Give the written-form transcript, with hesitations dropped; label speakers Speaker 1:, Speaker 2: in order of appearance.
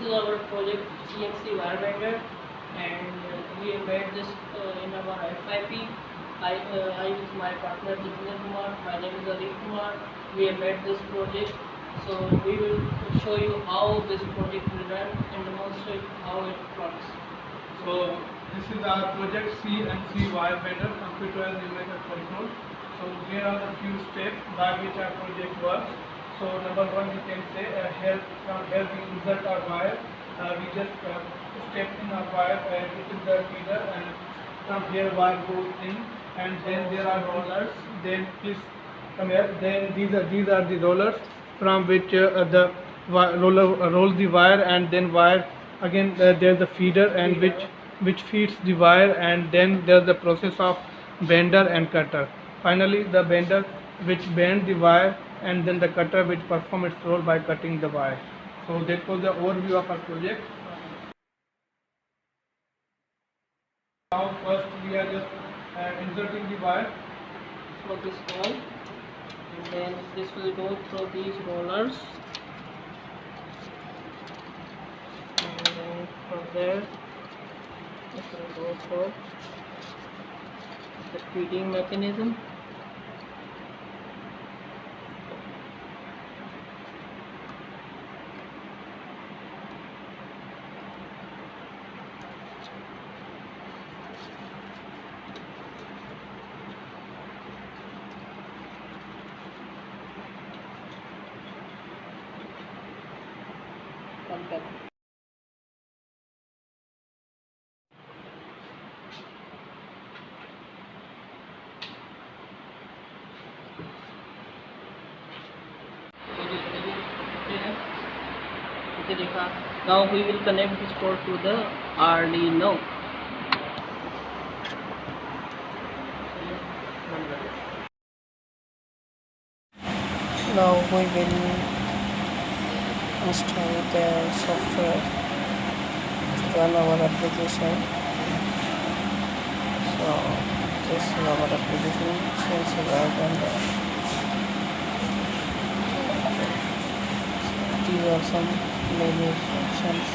Speaker 1: is our project CNC wire bender, and we have made this in our FIP. I with my partner Jitendra Kumar, my name is Arif Kumar. We have made this project, so we will show you how this project will run and demonstrate how it works.
Speaker 2: So this is our project CNC wire bender, computerized numerical control. So here are the few steps by which our project works. So number one, we can say from here we insert our wire. We just step in our wire and it is the feeder, and from here wire goes in, and then there are rollers. Then please come here. Then these are the rollers from which the roller rolls the wire, and then wire again there's the feeder and which feeds the wire, and then there's the process of bender and cutter. Finally, the bender which bends the wire, and then the cutter which perform its role by cutting the wire. So that was the overview of our project. Now first we are just inserting the wire.
Speaker 1: So this hole, and then this will go through these rollers, and then from there this will go through the feeding mechanism. Like that. Now we will connect this port to the Arduino. Now we will install the software to run our application. So this is our application since we have done that. These are some menu options.